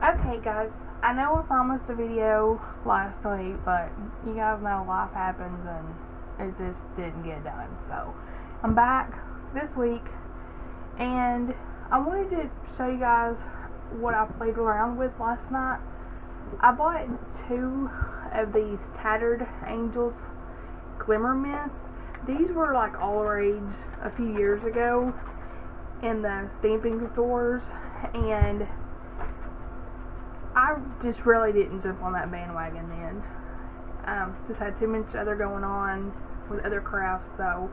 Okay guys, I know I promised a video last week, but you guys know life happens and it just didn't get done. So I'm back this week and I wanted to show you guys what I played around with last night. I bought 2 of these Tatterd Angels glimmer mists. These were like all the rage a few years ago in the stamping stores, and I just really didn't jump on that bandwagon then. Just had too much other going on with other crafts, so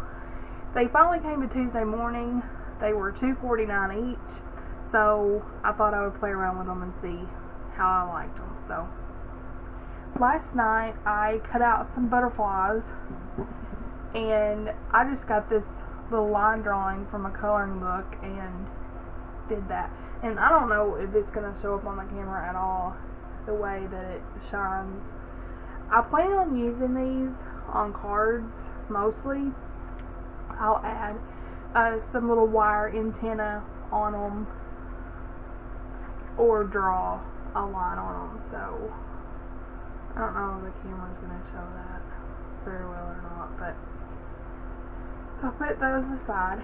they finally came to Tuesday morning. They were $2.49 each, so I thought I would play around with them and see how I liked them. So last night I cut out some butterflies, and I just got this little line drawing from a coloring book and did that. And I don't know if it's going to show up on the camera at all, the way that it shines. I plan on using these on cards mostly. I'll add some little wire antenna on them or draw a line on them. So I don't know if the camera's going to show that very well or not, but so I'll put those aside.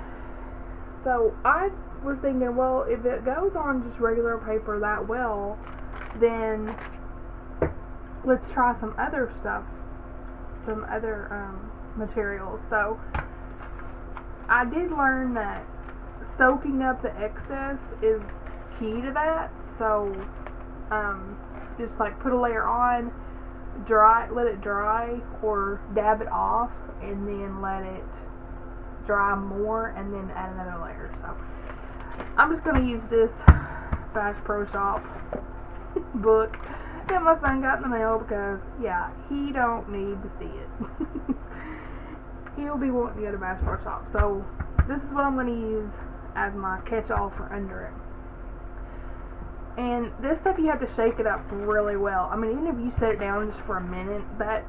So I was thinking, well, if it goes on just regular paper that well, then let's try some other stuff, some other materials. So I did learn that soaking up the excess is key to that. So just like put a layer on, let it dry, or dab it off and then let it dry more and then add another layer. So I'm just going to use this Bass Pro Shop book that my son got in the mail because, yeah, he don't need to see it. He'll be wanting to go to Bass Pro Shop. So this is what I'm going to use as my catch-all for under it. And this stuff, you have to shake it up really well. I mean, even if you set it down just for a minute, that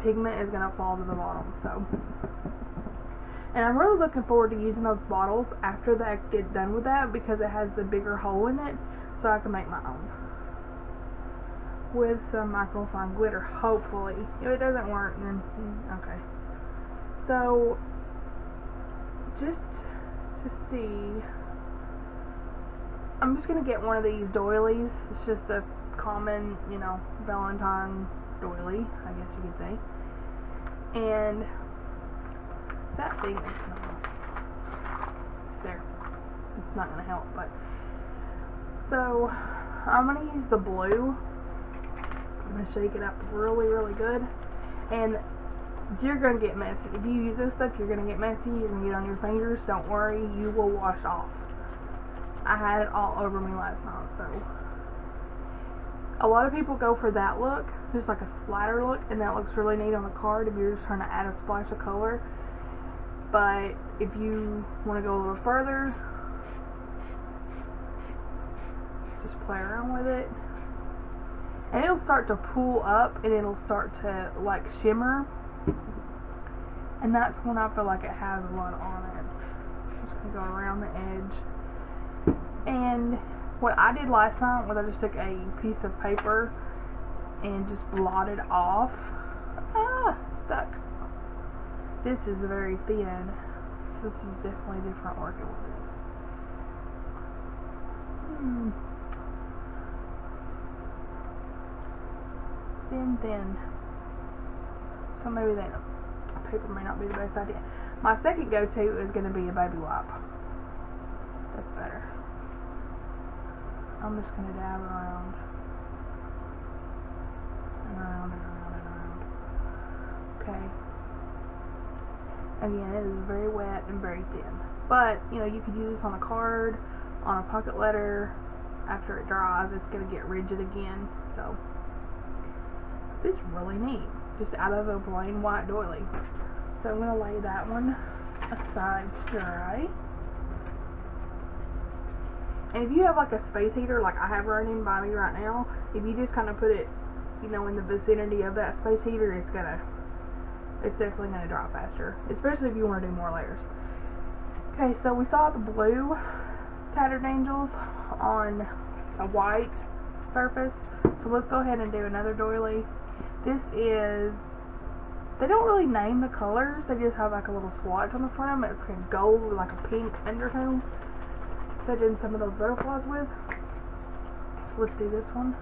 pigment is going to fall to the bottom. So, and I'm really looking forward to using those bottles after I get done with that, because it has the bigger hole in it, so I can make my own with some microfine glitter, hopefully. If it doesn't work, then okay. So just to see, I'm just going to get one of these doilies. It's just a common, Valentine doily, I guess you could say. And that thing is there. It's not going to help, but so I'm going to use the blue. I'm going to shake it up really, really good. And you're going to get messy. If you use this stuff, you're going to get messy. You're going to get on your fingers. Don't worry, you will wash off. I had it all over me last night. So a lot of people go for that look, just like a splatter look, and that looks really neat on the card if you're just trying to add a splash of color. But if you want to go a little further, just play around with it, and it'll start to pool up and it'll start to like shimmer, and that's when I feel like it has a lot on it. I'm just going to go around the edge. And what I did last night was I just took a piece of paper and just blotted off. Stuck. This is very thin. This is definitely different working with this. Thin. So maybe that paper may not be the best idea. My second go-to is going to be a baby wipe. That's better. I'm just going to dab around. And around. Okay. Again, it is very wet and very thin. But, you could use this on a card, on a pocket letter. After it dries, it's going to get rigid again. So, it's really neat. Just out of a plain white doily. So, I'm going to lay that one aside to dry. And if you have like a space heater, like I have running by me right now, if you just kind of put it, in the vicinity of that space heater, it's definitely going to dry faster, especially if you want to do more layers. Okay, so we saw the blue Tatterd Angels on a white surfaced. So let's go ahead and do another doily. This is, they don't really name the colors, they just have like a little swatch on the front of it. It's like a gold with like a pink undertone. Fit in some of those butterflies with. So let's do this one.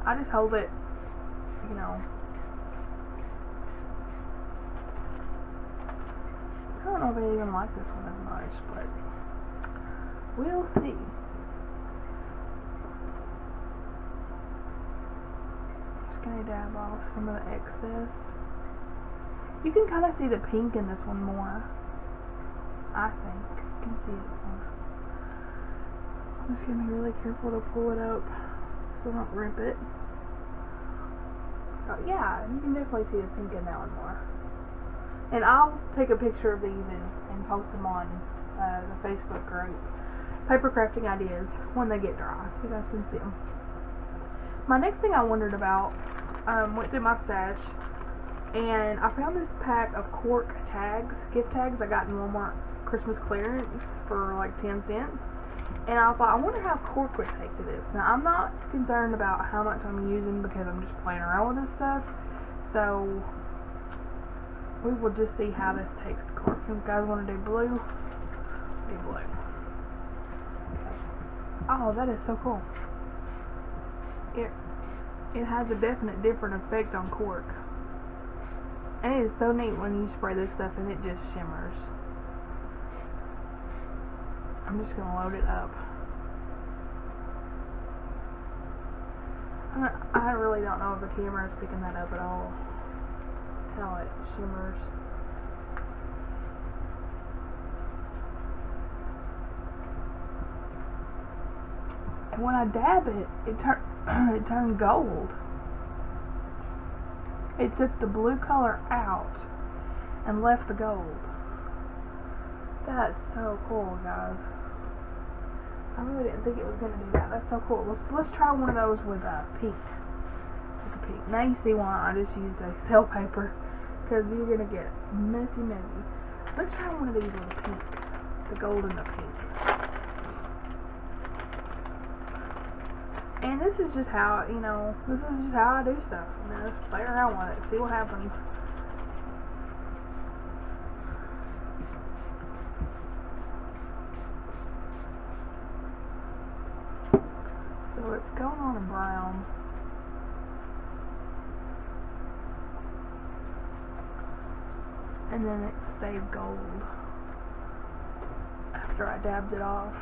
I just hold it, you know. I don't know if I even like this one as much, but we'll see. Just gonna dab off some of the excess. You can kind of see the pink in this one more. I think you can see it more. I'm just gonna be really careful to pull it up so I don't rip it. So yeah, you can definitely see the pink in that one more. And I'll take a picture of these and post them on the Facebook group, Paper Crafting Ideas, when they get dry, so you guys can see them. My next thing I wondered about, went through my stash, and I found this pack of cork tags, gift tags I got in Walmart Christmas clearance for like 10 cents. And I thought, I wonder how cork would take to this. Now, I'm not concerned about how much I'm using because I'm just playing around with this stuff. So we will just see how this takes the cork. If you guys want to do blue, do blue. Okay. Oh, that is so cool. It has a definite different effect on cork. And it is so neat when you spray this stuff and it just shimmers. I'm just going to load it up. I really don't know if the camera is picking that up at all. How it shimmers. And when I dab it, it turned gold. It took the blue color out and left the gold. That's so cool, guys. I really didn't think it was gonna do that. That's so cool. Let's try one of those with pink. With the pink. Now you see why I just used a cell paper, because you're gonna get messy. Let's try one of these with the pink, the gold and the pink. And this is just how, you know, this is just how I do stuff. You know, just play around with it, see what happens. So it's going on a brown. And then it stayed gold after I dabbed it off.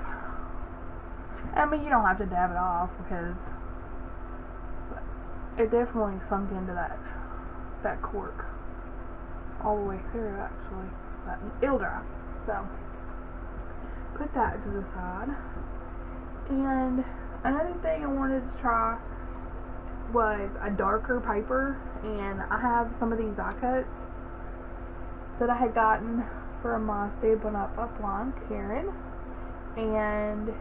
I mean, you don't have to dab it off because it definitely sunk into that cork all the way through, actually. But it'll dry. So put that to the side. And another thing I wanted to try was a darker paper, and I have some of these die cuts that I had gotten from my Stampin' Up upline, Karen, and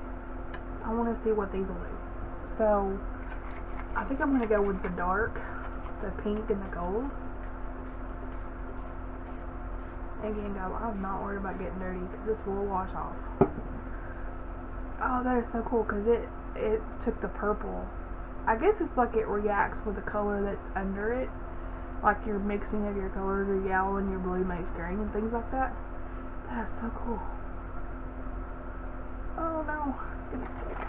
I want to see what these will do. So I think I'm going to go with the dark, the pink and the gold. Again, guys, I'm not worried about getting dirty because this will wash off. Oh, that is so cool because it took the purple. I guess it's like it reacts with the color that's under it. Like your mixing of your colors, your yellow and your blue makes green and things like that. That's so cool. Oh no, it's gonna stick.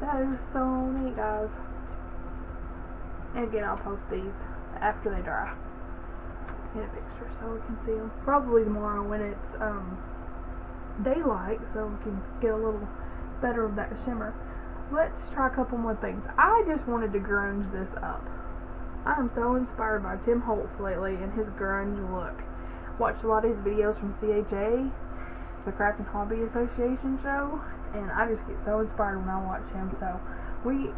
That is so neat, guys. And again, I'll post these after they dry in a picture so we can see them. Probably tomorrow when it's daylight, so we can get a little better of that shimmer. Let's try a couple more things. I just wanted to grunge this up. I am so inspired by Tim Holtz lately and his grunge look. Watched a lot of his videos from CHA, the Crafting Hobby Association show, and I just get so inspired when I watch him. So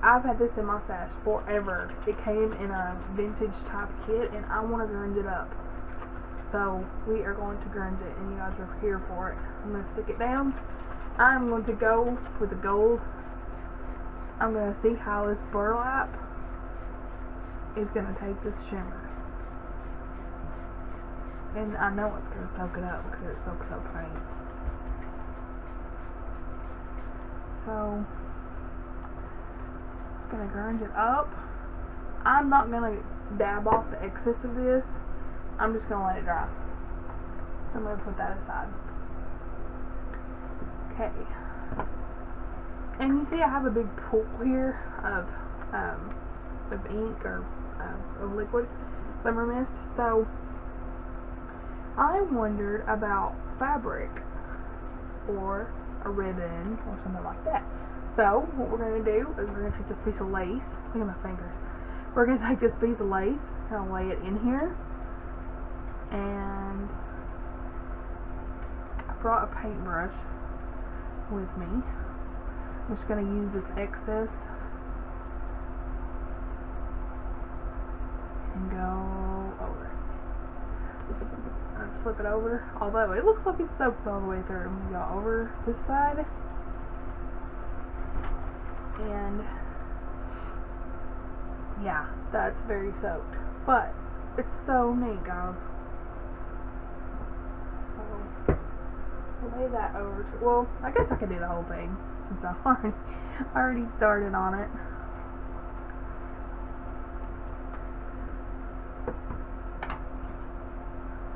I've had this in my stash forever. It came in a vintage type kit, and I want to grunge it up. So we are going to grunge it, and you guys are here for it. I'm going to stick it down. I'm going to go with the gold. I'm going to see how this burlap is going to take this shimmer. And I know it's going to soak it up because it soaks up paint. So just gonna grunge it up. I'm not gonna dab off the excess of this. I'm just gonna let it dry. So I'm gonna put that aside. Okay. And you see I have a big pool here of ink or of liquid glimmer mist. So I wondered about fabric or a ribbon or something like that. So what we're going to do is we're going to take this piece of lace. Look at my fingers. We're going to take this piece of lace, kind of lay it in here, and I brought a paintbrush with me. I'm just going to use this excess and go over it. And flip it over, although it looks like it's soaked all the way through. I'm going to go over this side, and yeah, that's very soaked, but it's so neat, guys. So lay that over to, well, I guess I could do the whole thing since I already started on it.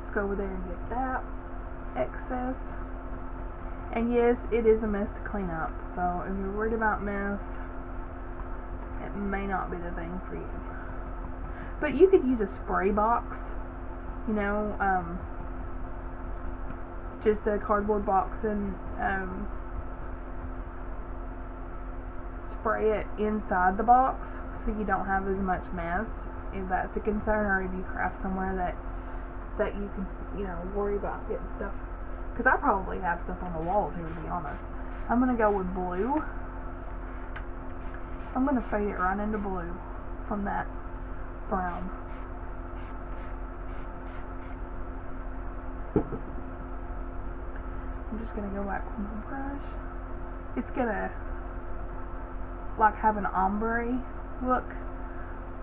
Let's go over there and get that excess. And yes, it is a mess to clean up, so if you're worried about mess, it may not be the thing for you. But you could use a spray box, you know, just a cardboard box, and spray it inside the box so you don't have as much mess, if that's a concern, or if you craft somewhere that you can, you know, worry about getting stuff. Because I probably have stuff on the walls here, to be honest. I'm going to go with blue. I'm going to fade it right into blue from that brown. I'm just going to go back with my brush. It's going to like have an ombre look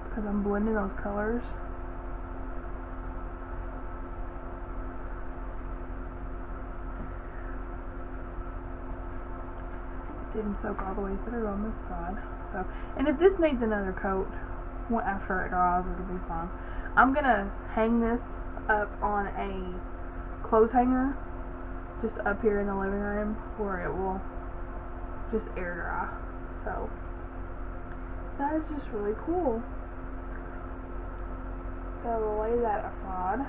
because I'm blending those colors. Didn't soak all the way through on this side. So, and if this needs another coat after it dries, it'll be fine. I'm gonna hang this up on a clothes hanger just up here in the living room where it will just air dry. So that is just really cool. So we'll lay that aside.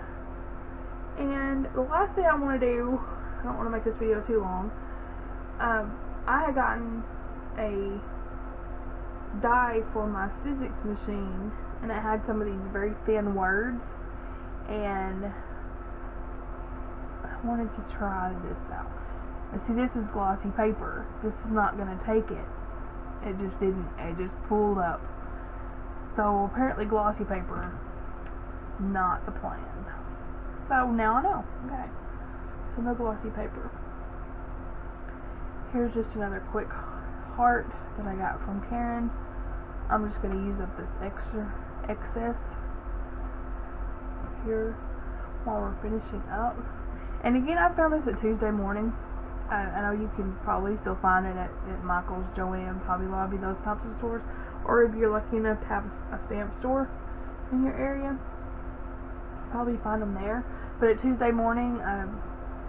And the last thing I want to do, I don't want to make this video too long. I had gotten a die for my physics machine, and it had some of these very thin words, and I wanted to try this out. And see, this is glossy paper. This is not going to take it. It just didn't. It just pulled up. So apparently glossy paper is not the plan. So now I know. Okay. So no glossy paper. Here's just another quick heart that I got from Karen. I'm just going to use up this excess here while we're finishing up. And again, I found this at Tuesday Morning. I know you can probably still find it at Michael's, Joann's, Hobby Lobby, those types of stores. Or if you're lucky enough to have a stamp store in your area, probably find them there. But at Tuesday Morning,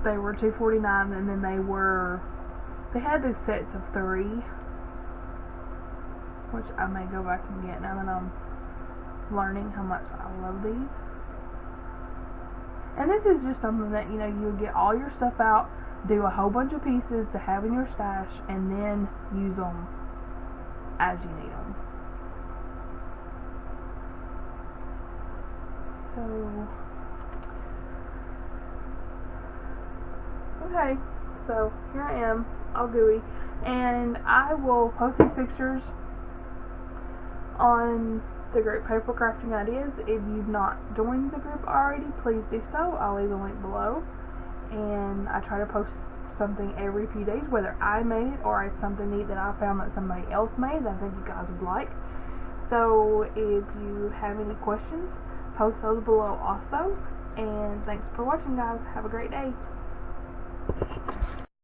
they were $2.49, and then they had these sets of 3, which I may go back and get now that I'm learning how much I love these. And this is just something that, you know, you'll get all your stuff out, do a whole bunch of pieces to have in your stash, and then use them as you need them. So, okay, so here I am, all gooey, and I will post these pictures on the group Paper Crafting Ideas. If you've not joined the group already, please do so. I'll leave the link below, and I try to post something every few days, whether I made it or it's something neat that I found that somebody else made that I think you guys would like. So if you have any questions, post those below also, and thanks for watching, guys. Have a great day.